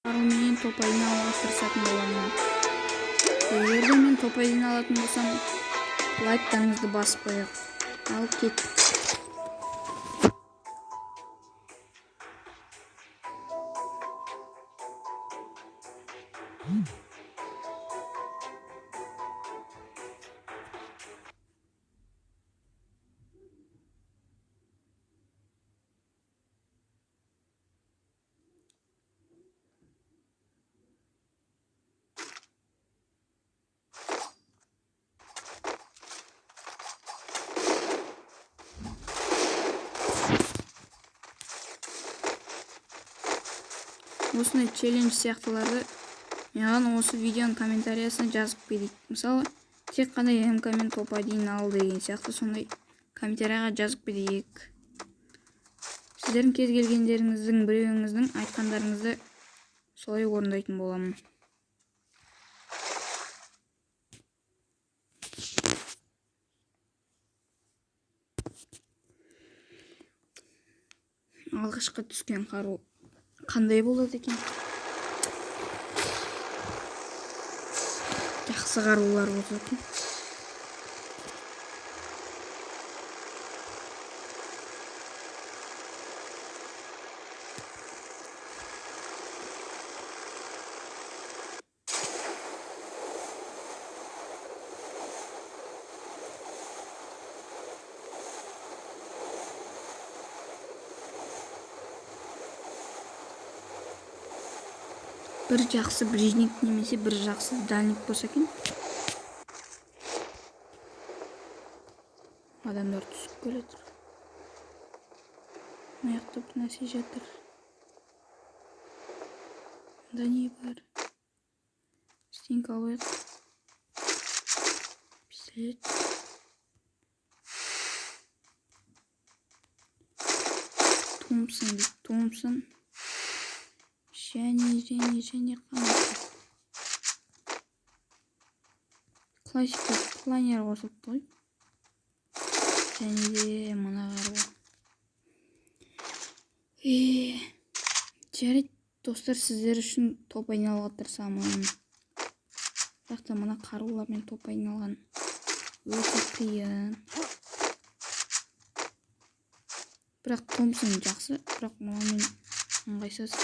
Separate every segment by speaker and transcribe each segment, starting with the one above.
Speaker 1: Менен топ айналып тырысатын боламын. Эгерде мен топ айналатын болсам, лайктарыңызды басып коёк. Ал кеттик. Осындай челлендж сыяктууларды маған осы видеонун комментариясына жазып берейик. Мисалы, тек кана МК мен топ 1 ал деген сыяктуу сондай комментарияга жазып берейик. Сиздердин кез келгендериңиздин бирөөңүздүн айткандарыңызды солай орундайтын боламын. Алгачкы түскөн каруу кандай болот экен? Жакшы каруулар болсо экен. Bir жакшы брижник немесе bir жакшы дальник болсо экен. Адамдар түсүп келетир. Аякта бир нерсе жатыр. Да не бар? Стенка алып. Пистолет. Томпсон. Және қандай классика планер қосып қой. Және де мына қару. Жарайды, достар, сіздер үшін топ айналуға тырысамын. Бірақ та мына қарулармен топ айналған өте қиын. Бірақ Томпсон жақсы, бірақ мұнымен ыңғайсыз.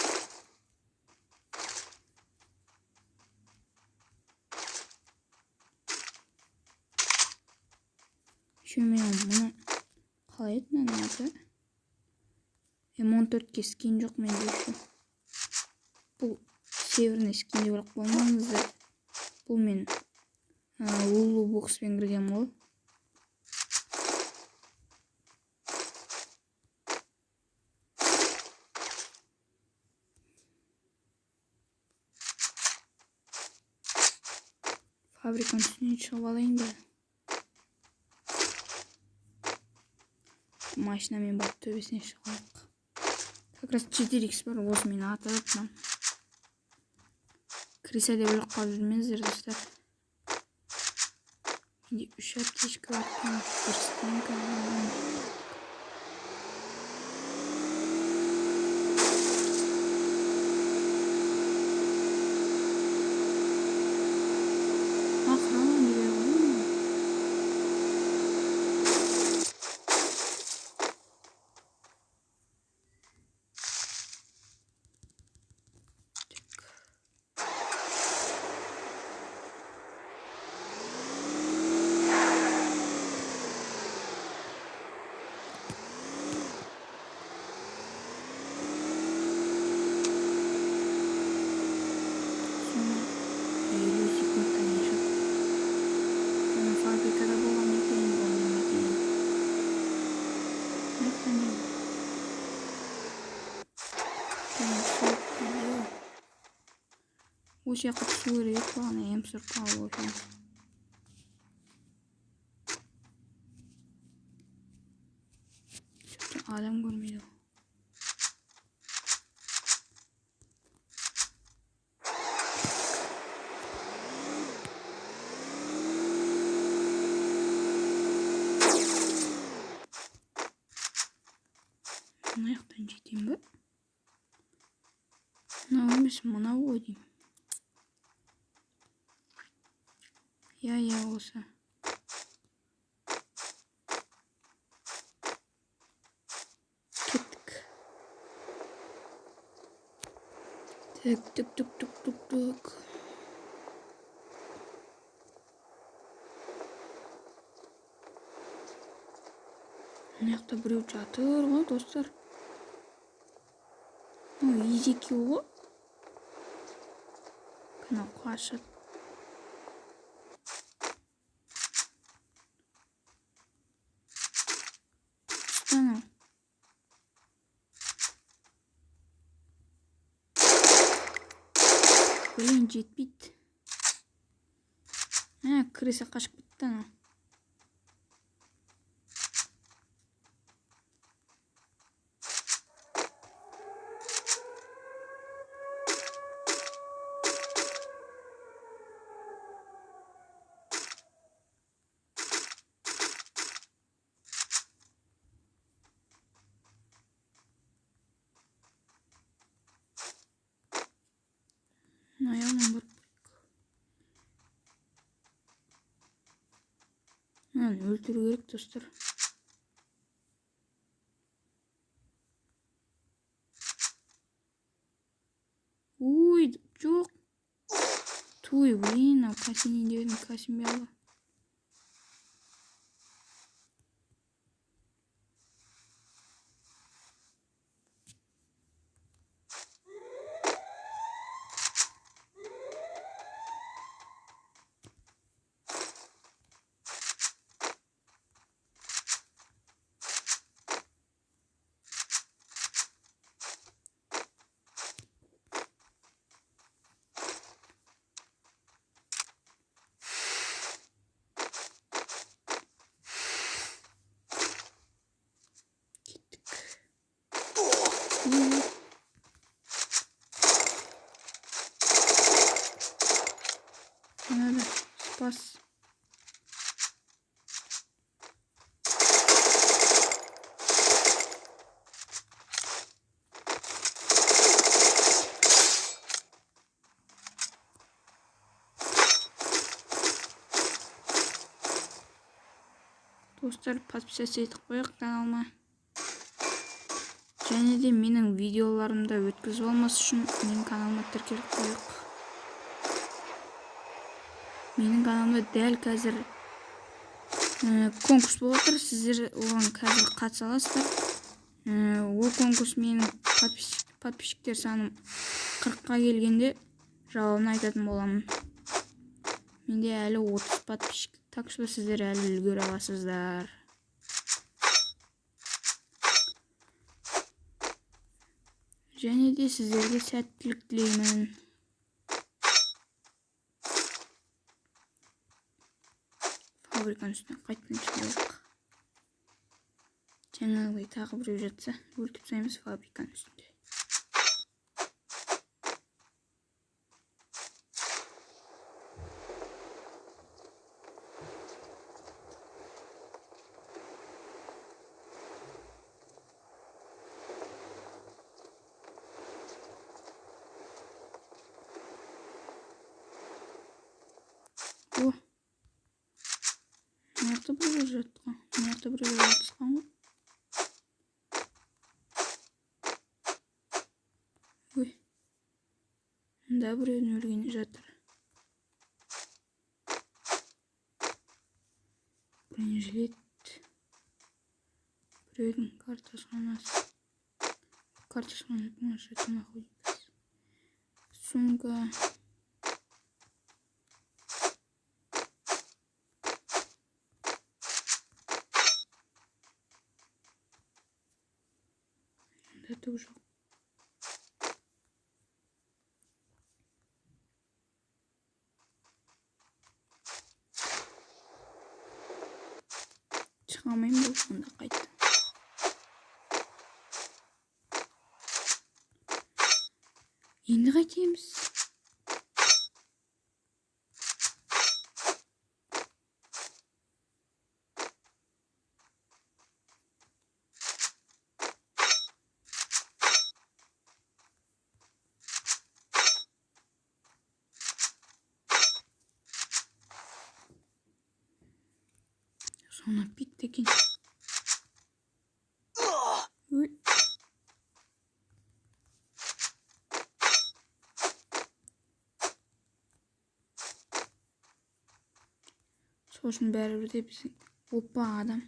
Speaker 1: Мен мұны қалай еді мынаны аты? М14-ке скин жоқ менде еще. Бұл северный скин деп болмаңыздар. Бұл мен Лулу бокспен кіргем ғой. Фабриканың үстіне шығып алайын да. Машинамен барып төбесіне шығайық. Как раз 4x бар, осы мені атып нам. Криса деп өліп қалып жүрмеңіздер, достар. Менде 3 аптечка бар екен, бір стенка бар. Осы жаққа түсу керек, бағана емсір қалу екен. Адам көрмейді. Мына жақтан жетейін бе? мынау емес, мынау ғой деймін. Иә осы. Кеттік. Түк. Мына жақта біреу жатыр ғой, достар. Изеки ғой. Мынау қашып. Тұстанау. Блин, жетпейді. Крыса қашып кетті анау. Аяғынан барып. Өлтіру керек, достар. Ой, жоқ. Туй, блин, касинин дедім, касин беғла. Надо спас. Достар, подписаться етіп қояйық каналыма. Және де менің видеоларымда өткізіп алмас үшін менің каналыма тіркеліп қояйық. Менің каналымда дәл қазір конкурс болып отыр. Сіздер оған қазір қатыса аласыздар. Ол конкурс менің подписчиктер саным 40-қа келгенде жауабын айтатын боламын. Менде әлі 30 подписчик. Так что сіздер әлі үлгере аласыздар. Және де сіздерге сәттілік тілеймін. Фабриканың үстіне қайтадан шығайық. Жаңағыдай тағы біреу жатса, өлтіріп тастаймыз фабриканың үстінде. О, мынақты біреулер жатқан. Мынақты біреулер жатысқан ғой. Ой, мында біреудің өлгені жатыр. Бронежилет. Біреудің картасханасы. Картасханасы это находится. Сумка. Это уже. Шыға алмаймын бұл сонда қайтты. Енді қайтеміз. Ona bittekin. Ой. Sonuçta bərabər de bizim. Hoppa adam.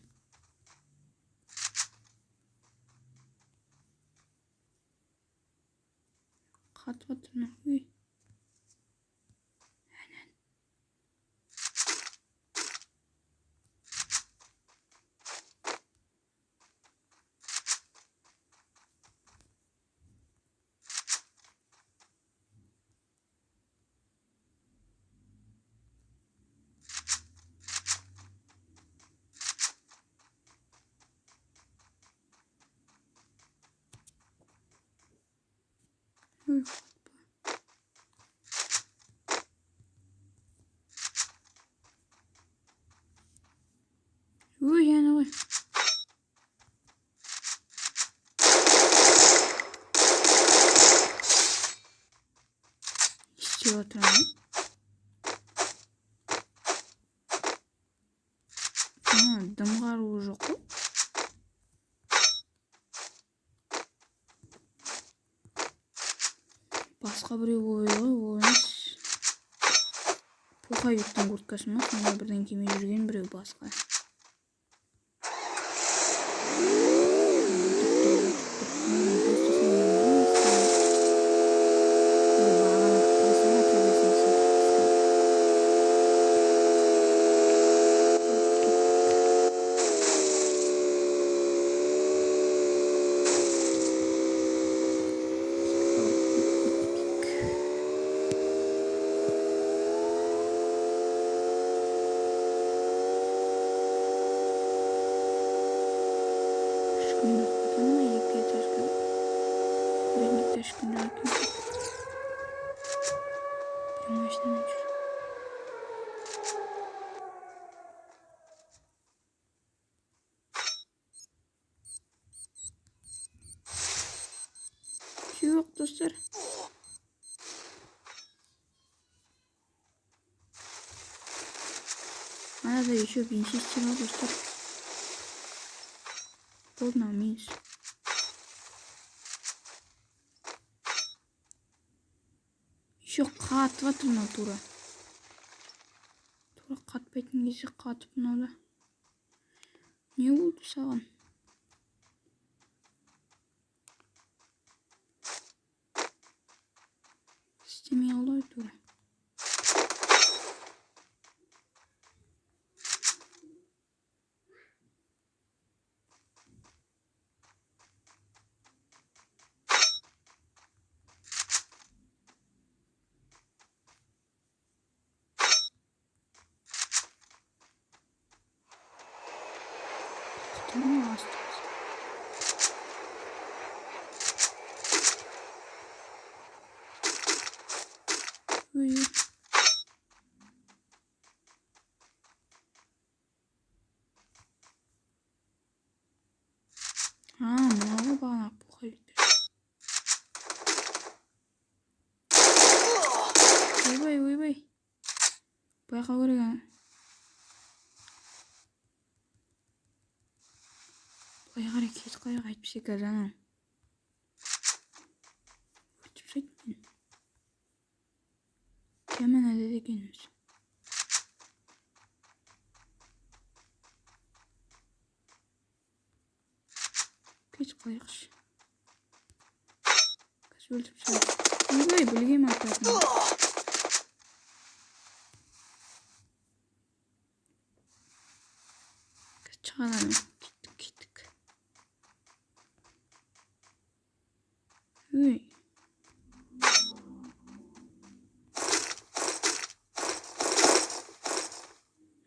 Speaker 1: Kat batırma. Uy. Uy. Uy yani uy. İstiyor oturalım. Dым қаруы жоқ қой. Басқа біреу ой ғой, ол емес. Пуховиктің курткасы ма, сонда бірден кимей жүрген біреу басқа. Yok dostlar. Надо еще бензин стирал, достар. Полно минус. Еще қатып жатыр мынау тура. Тура қатпайтын кезде қатып мынау. Не болды саған? İstemiyor oluyor tuра. İstemiyor aslında. Uy. Мынау бағана пуховик. Ойбай. Байқа көреген. Байға рекет қойық айтпесе қазанам. Өтіп сөйтпен. Кәмін әдет екеніміз. Кет қойықшы. Кәз өлтіп сөйт. Ойбай, білгем ататын. Кәз шығадан. Кеттік. Ой.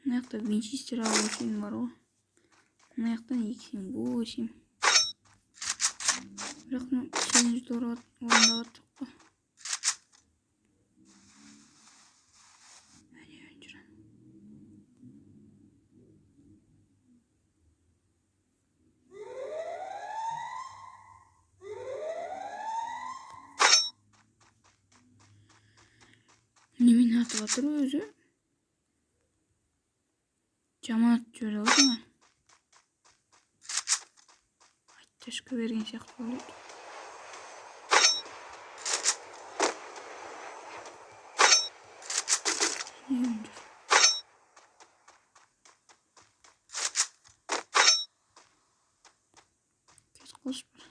Speaker 1: Мына жақта винчестер алу үшін бар ғой. Мына жақтан 278. Бірақ челленджді орындап жоқ қой. Немен атып жатыр өзі? Жаман атып жіберді ғой жаңа. Айтышқа берген сияқты ойлайды. Кет қосып бар.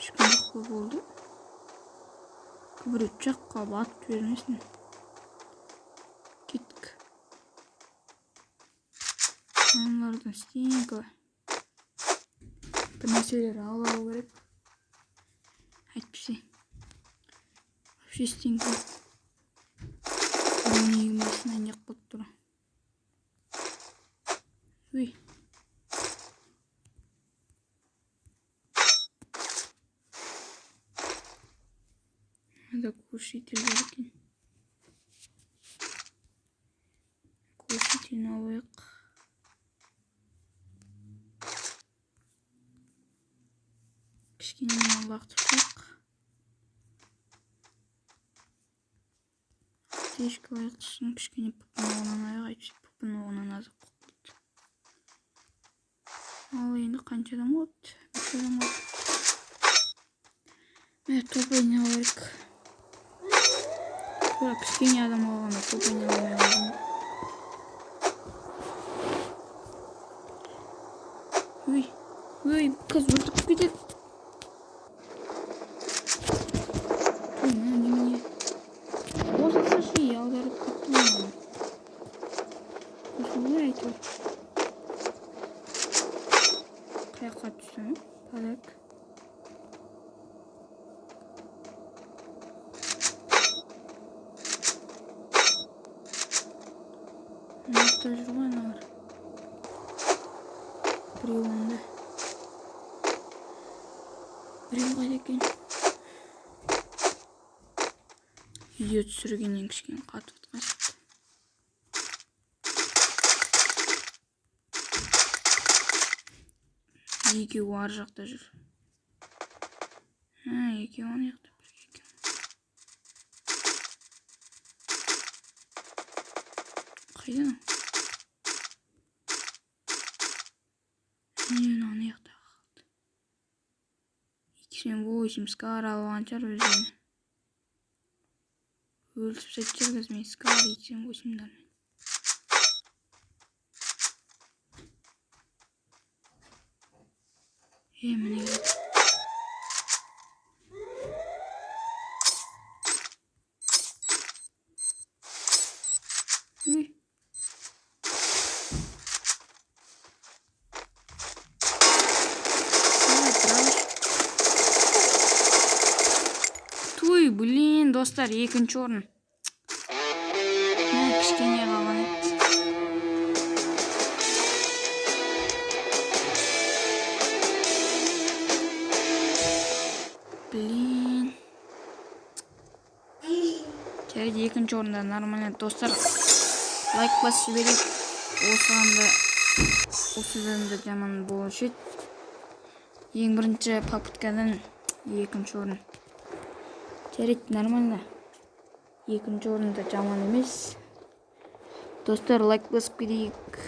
Speaker 1: Ешкім болды. Бір жаққа батып жібермесін. Кеттік. Аналардан стенка. Бір нәрселер алу керек. Әйтпесе. Вообще стенка. Оның егімесін әнек болып тұр. Ой. Надо глушитель бар екен. Глушитель алайық. Кішкене мені лақтырсақ. Аптечка алайық тұсын. Кішкене пұпын оғынан аяқ айтшы. Пұпын оғынан азық қоқты. Ал енді қанша адам қоқты? Бір адам қоқты. Мә топайны алайық. Тура кішкене адам алғанда топайны алмай қалдым. Ой, қыз өртіп кетеді. Немене? Қосылса ше, аударып кетті оны. Қосылмай әйтеуір. Қаяққа түссем, так. Мақта жүр ғой аналар. Біреу онда. Біреу қайда екен? Видео түсіргеннен кішкене қатып отқан сияқты. Екеуі ар жақта жүр. Екеуі ана жақта бірге екен. Қайдан? Ана жақта қалды. 208 скар алған шығар өздеріне. Өлсіп сәт жүргізмей скар 208-дан. Міне келеді. Туй, блин, достар, екінші орын. Кішкене қалған еді. Блин. Жарайды, екінші орында нормально. Достар, лайк басып жіберейік. Осыдан да жаман болушы еді. Ең бірінші попыткадан екінші орын. Жарайды, нормально. Екінші орында жаман емес. Достар, лайк басып кетейік.